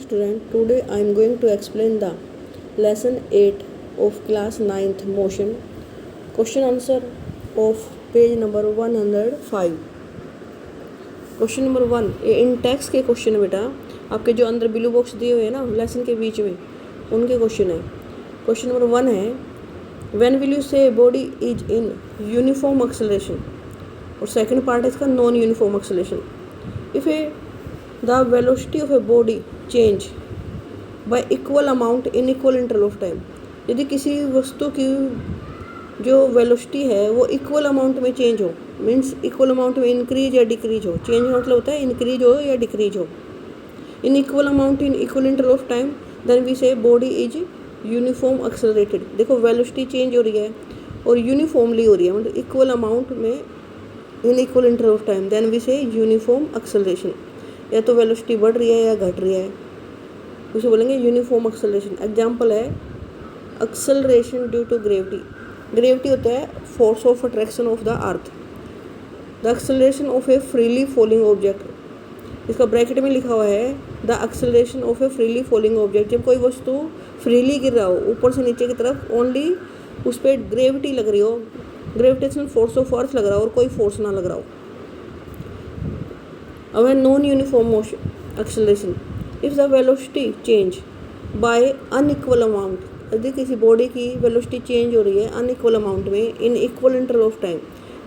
student, today I am going to explain the lesson 8 of class 9th motion. Question answer of page number 105. Question number 1 ये इन text के question है बेटा, आपके जो अंदर blue box दिए हुए हैं ना लेसन के बीच में, उनके क्वेश्चन है। क्वेश्चन नंबर 1 है, व्हेन विल यू से body is in uniform acceleration, और सेकंड पार्ट है इसका non uniform acceleration. If A the velocity of a body change y equal amount in equal interval of time, यदि किसी वस्तु की जो वेलोसिटी है वो इक्वल अमाउंट में चेंज हो, मीन्स इक्वल अमाउंट में इंक्रीज या डिक्रीज हो, चेंज मतलब होता है इंक्रीज हो या डिक्रीज हो, in equal amount in equal interval of time, then we say body is uniform accelerated. देखो वेलोसिटी चेंज हो रही है और यूनिफॉर्मली हो रही है, मतलब इक्वल अमाउंट में in equal interval of time, then we say uniform acceleration. या तो वेलोसिटी बढ़ रही है या घट रही है, उसे बोलेंगे यूनिफॉर्म एक्सेलरेशन। एग्जाम्पल है acceleration due to gravity. Gravity होता है force of attraction of the earth. The acceleration of a freely falling object, इसका ब्रैकेट में लिखा हुआ है the acceleration of a freely falling object. जब कोई वस्तु फ्रीली गिर रहा हो ऊपर से नीचे की तरफ, ओनली उस पर ग्रेविटी लग रही हो, ग्रेविटेशनल फोर्स ऑफ अर्थ लग रहा हो और कोई फोर्स ना लग रहा हो। अब है non uniform motion acceleration. If the velocity change bye unequal amount, यदि किसी बॉडी की वेलोसिटी चेंज हो रही है अनइक्वल अमाउंट में in equal interval of time,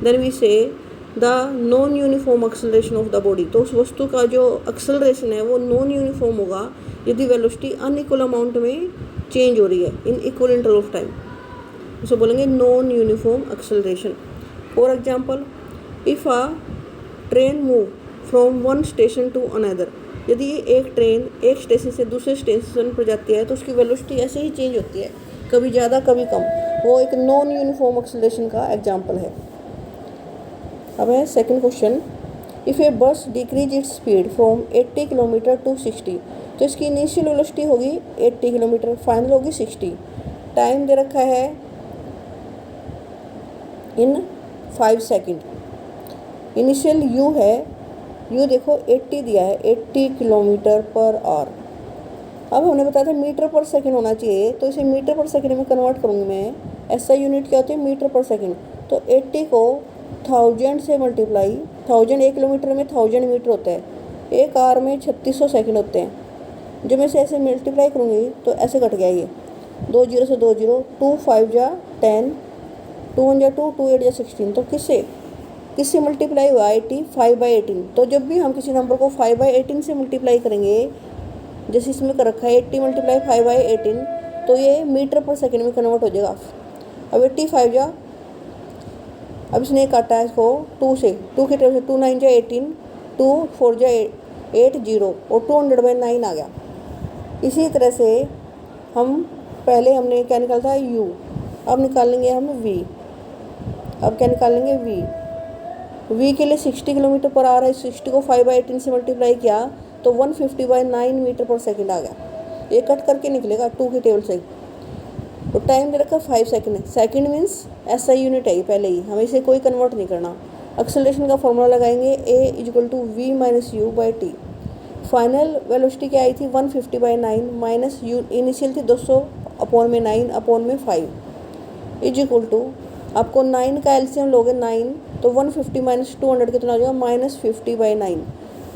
then we say the non uniform acceleration of the body. तो उस वस्तु का जो एक्सेलरेशन है वो नॉन यूनिफॉर्म होगा यदि वेलोसिटी अनइक्वल अमाउंट में चेंज हो रही है in equal interval of time, उसे बोलेंगे non uniform acceleration. For example, if a train move from one station to another, यदि एक ट्रेन एक स्टेशन से दूसरे स्टेशन पर जाती है तो उसकी वेलोसिटी ऐसे ही चेंज होती है, कभी ज़्यादा कभी कम, वो एक नॉन यूनिफॉर्म एक्सेलरेशन का एग्जाम्पल है। अब है second question, if a bus decreases its speed from 80 kilometre to 60, तो इसकी इनिशियल वेलोसिटी होगी 80 किलोमीटर, फाइनल होगी 60। टाइम दे रखा है इन 5 सेकंड। इनिशियल यू है, यू देखो 80 दिया है, 80 किलोमीटर पर आवर। अब हमने बताया था मीटर पर सेकंड होना चाहिए, तो इसे मीटर पर सेकंड में कन्वर्ट करूँगी मैं। ऐसा यूनिट क्या होती है, मीटर पर सेकंड। तो 80 को 1000 से मल्टीप्लाई, 1000 1 किलोमीटर में 1000 मीटर होता है, एक आवर में 3600 सेकंड होते हैं। जब मैं इसे ऐसे मल्टीप्लाई करूँगी तो ऐसे कट गया ये 2 0 से 2 0, 2 5 जा 10, 2 1 जा 2, 2 8 जा 16। तो किससे मल्टीप्लाई हुआ 80, 5/18। तो जब भी हम किसी नंबर को 5/18 से मल्टीप्लाई करेंगे, जैसे इसमें कर रखा है 80 × 5/18, तो ये मीटर पर सेकंड में कन्वर्ट हो जाएगा। अब 85 जा, अब इसने काटा है इसको 2 से, 2 की तरफ से 2 9 जा 18, 2 4 जा 8 0, और 200/9 आ गया। इसी तरह से हम पहले हमने क्या निकाला था u, अब निकालेंगे हम v। अब क्या निकालेंगे v के लिए 60 किलोमीटर पर आ रहा है, 60 को 5/18 से मल्टीप्लाई किया तो 150/9 मीटर पर सेकंड आ गया। ये कट करके निकलेगा 2 की टेबल से। तो टाइम दे रखा 5 सेकंड है, सेकंड मीन्स ऐसा यूनिट है पहले ही, हमें इसे कोई कन्वर्ट नहीं करना। एक्सेलरेशन का फॉर्मूला लगाएंगे a = v - u/t। Final velocity क्या आई थी 150/9 माइनस यू, इनिशियल थी 200/9/5 = आपको 9 का एलसीएम लोगे 9, तो 150 - 200 कितना हो जाएगा -50/9।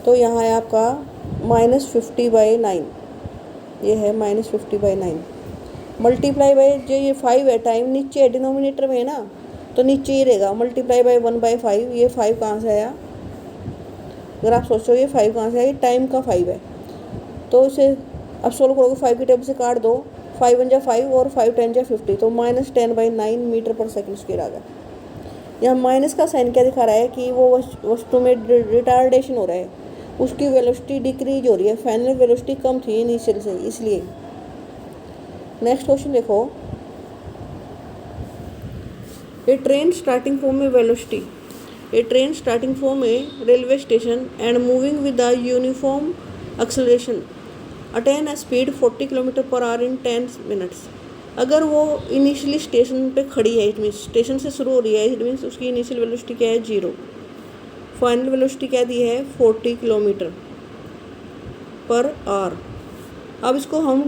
तो यहाँ है आपका -50/9, ये है -50/9 मल्टीप्लाई बाय जो ये 5 है, टाइम नीचे है डिनोमिनेटर में है ना, तो नीचे ही रहेगा, मल्टीप्लाई बाय 1/5। ये 5 कहाँ से आया, अगर आप सोचो ये 5 कहाँ से आया, ये टाइम का 5 है। तो इसे अब सोल्व करोगे, 5 की टेबल से काट दो, 5 1 जा 5 और 5 10 जा 50, तो -10/9 मीटर पर सेकंड स्क्वायर आ गया। यहाँ माइनस का साइन क्या दिखा रहा है कि वो वस्तु में रिटार्डेशन हो रहा है, उसकी वेलोसिटी डिक्रीज हो रही है, फाइनल वेलोसिटी कम थी इनिशियल से, इसलिए। नेक्स्ट क्वेश्चन देखो, a train starting from a velocity, a train starting from a railway station and moving with the uniform acceleration attain a speed 40 kilometre per hour in 10 minutes. अगर वो initially station पे खड़ी है, it means station से शुरू हो रही है, इट मीन्स उसकी इनिशियल वेलोसिटी क्या है 0, फाइनल वेलोसिटी क्या दी है 40 किलोमीटर पर आवर। अब इसको हम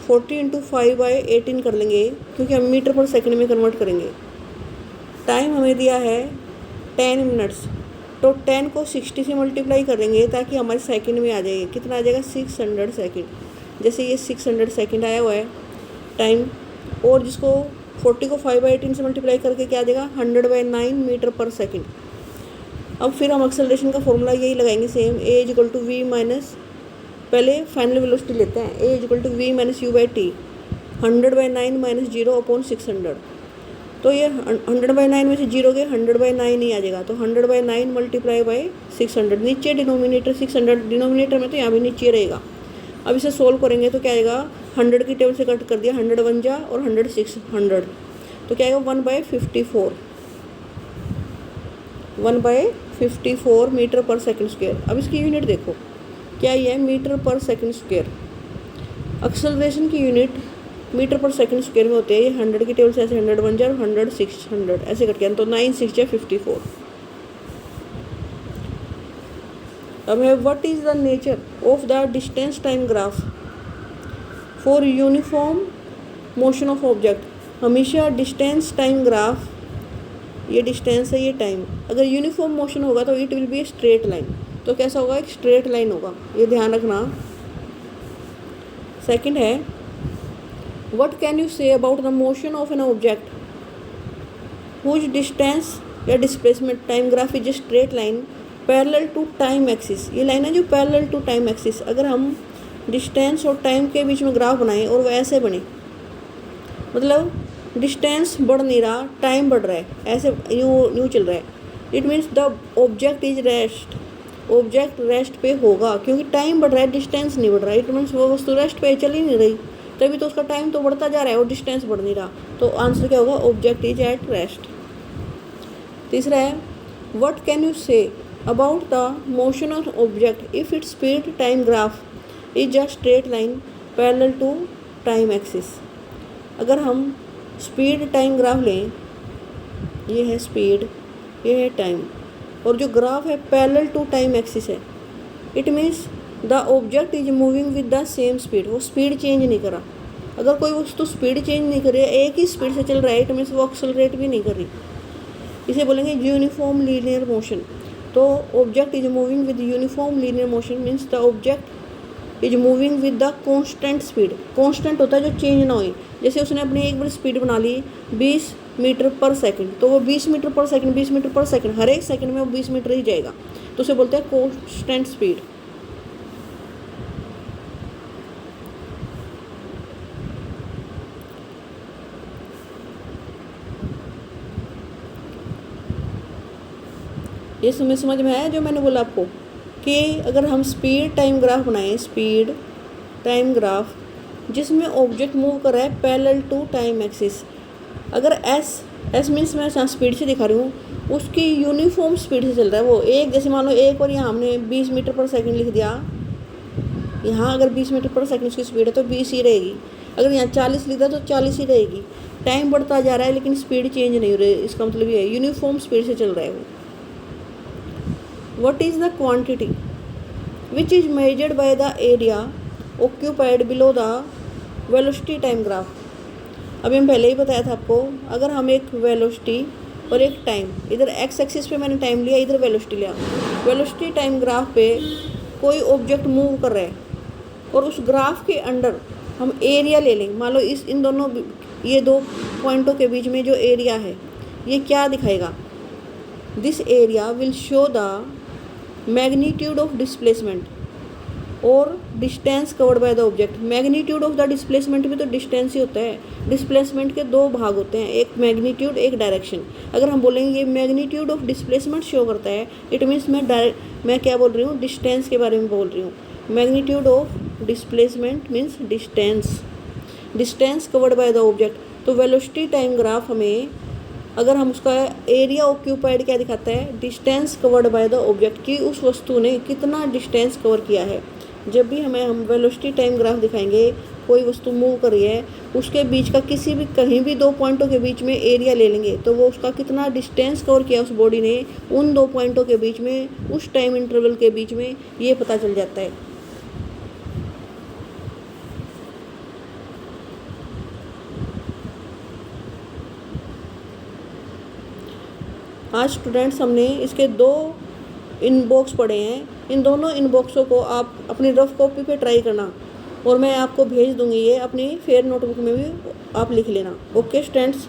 40 × 5/18 कर लेंगे, क्योंकि हम मीटर पर सेकंड में कन्वर्ट करेंगे। टाइम हमें दिया है 10 मिनट्स, तो 10 को 60 से मल्टीप्लाई करेंगे ताकि हमारे सेकंड में आ जाएगा। कितना आ जाएगा? 600 सेकंड। जैसे ये 600 सेकंड आया हुआ है टाइम, और जिसको 40 को 5/18 से मल्टीप्लाई करके क्या आ जाएगा? 100/9 मीटर पर सेकंड। अब फिर हम एक्सेलरेशन का फॉर्मूला यही लगाएंगे सेम, a = v माइनस, पहले फाइनल वेलोसिटी लेते हैं, a = v - u/t, 100/9 - 0/600। तो ये 100/9 में से 0 के 100/9 ही आ जाएगा, तो 100/9 × 600। नीचे डिनोमिनेटर 600, डिनोमिनेटर में तो यहाँ भी नीचे रहेगा। अब इसे सोल्व करेंगे तो क्या आएगा? 100 की टेबल से कट कर दिया, 100 1 जा और 100 600, तो क्या आएगा? 1/54, 1/54 मीटर पर सेकंड स्क्वायर। अब इसकी यूनिट देखो क्या ये है? मीटर पर सेकंड स्क्वायर। एक्सेलरेशन की यूनिट मीटर पर सेकंड स्क्वायर में होते हैं। ये 100 की टेबल से ऐसे 100 1 जा और 100 600 ऐसे कट गया, तो 9 6 जा 54। अब है what is the nature of the distance time graph for uniform motion of object. हमेशा डिस्टेंस टाइम ग्राफ, ये डिस्टेंस है, ये टाइम, अगर यूनिफॉर्म मोशन होगा तो it will be A straight line. तो कैसा होगा? एक स्ट्रेट लाइन होगा, ये ध्यान रखना। सेकंड है what can you say about the motion of an object whose distance या displacement time graph is a straight line parallel to time axis. ये लाइन है जो पैरेलल टू टाइम एक्सिस। अगर हम डिस्टेंस और टाइम के बीच में ग्राफ बनाएं और वैसे बने, मतलब डिस्टेंस बढ़ नहीं रहा, टाइम बढ़ रहा है, ऐसे यूँ चल रहा है, it means the object is rest. Object rest पे होगा, क्योंकि टाइम बढ़ रहा है, डिस्टेंस नहीं बढ़ रहा है। इट मीन्स वो वस्तु रेस्ट पे चल ही नहीं रही, तभी तो उसका टाइम तो बढ़ता जा रहा है और डिस्टेंस बढ़ नहीं रहा। तो आंसर क्या होगा? Object is at rest. तीसरा है what can you say about the motion of object if its speed time graph is a straight line parallel to time axis. अगर हम स्पीड टाइम ग्राफ लें, ये है स्पीड, ये है टाइम, और जो ग्राफ है पैरेलल टू टाइम एक्सिस है, it means the object is moving with the same speed. वो स्पीड चेंज नहीं करा। अगर कोई वस्तु स्पीड चेंज नहीं कर रही है, एक ही स्पीड से चल रहा है, इट मीन्स वो एक्सेलरेट भी नहीं कर रही। इसे बोलेंगे यूनिफॉर्म लीनियर मोशन। तो object is moving with uniform linear motion means the object is moving with the constant speed. Constant होता है जो चेंज ना हो। जैसे उसने अपनी एक बार स्पीड बना ली 20 मीटर पर सेकंड, तो वो 20 मीटर पर सेकंड, 20 मीटर पर सेकंड, हर एक सेकंड में वो 20 मीटर ही जाएगा, तो उसे बोलते हैं कॉन्स्टेंट स्पीड। ये समझ में आया जो मैंने बोला आपको कि अगर हम स्पीड टाइम ग्राफ बनाएं, स्पीड टाइम ग्राफ जिसमें ऑब्जेक्ट मूव कर रहा है पैरेलल टू टाइम एक्सिस, अगर एस मीन्स मैं यहाँ स्पीड से दिखा रही हूँ, उसकी यूनिफॉर्म स्पीड से चल रहा है वो एक, जैसे मान लो एक और यहाँ हमने 20 मीटर पर सेकंड लिख दिया, यहाँ अगर 20 मीटर पर सेकंड उसकी स्पीड है तो 20 ही रहेगी। अगर यहाँ 40 लिख दिया तो 40 ही रहेगी। टाइम बढ़ता जा रहा है लेकिन स्पीड चेंज नहीं हो रही, इसका मतलब ये है यूनिफॉर्म स्पीड से चल रहा है वो। What is the quantity which is measured by the area occupied below the velocity time graph? अभी हम पहले ही बताया था आपको, अगर हम एक वेलोसिटी और एक टाइम, इधर एक्स एक्सिस पे मैंने टाइम लिया, इधर वेलोसिटी लिया, वेलोसिटी टाइम ग्राफ पे कोई ऑब्जेक्ट मूव कर रहा है और उस ग्राफ के अंडर हम एरिया ले लेंगे। मान लो इन दोनों, ये दो पॉइंटों के बीच में जो एरिया है ये क्या दिखाएगा? This area will show the magnitude of displacement और distance covered by the object. Magnitude of the displacement में तो डिस्टेंस ही होता है। डिस्प्लेसमेंट के दो भाग होते हैं, एक मैग्नीट्यूड, एक डायरेक्शन। अगर हम बोलेंगे ये मैग्नीट्यूड ऑफ डिस्प्लेसमेंट शो करता है, इट मीन्स मैं क्या बोल रही हूँ? डिस्टेंस के बारे में बोल रही हूँ। Magnitude of displacement means distance covered by the object. तो वेलोसिटी टाइम ग्राफ हमें, अगर हम उसका एरिया ऑक्यूपाइड क्या दिखाता है? Distance covered by the object, कि उस वस्तु ने कितना डिस्टेंस कवर किया है। जब भी हम वेलोसिटी टाइम ग्राफ दिखाएंगे, कोई वस्तु मूव कर रही है, उसके बीच का किसी भी, कहीं भी दो पॉइंटों के बीच में एरिया ले लेंगे तो वो उसका कितना डिस्टेंस कवर किया उस बॉडी ने उन दो पॉइंटों के बीच में, उस टाइम इंटरवल के बीच में, ये पता चल जाता है। आज स्टूडेंट्स हमने इसके 2 इनबॉक्स पढ़े हैं। इन दोनों इनबॉक्सों को आप अपनी रफ कॉपी पे ट्राई करना और मैं आपको भेज दूँगी, ये अपनी फेयर नोटबुक में भी आप लिख लेना। Okay students.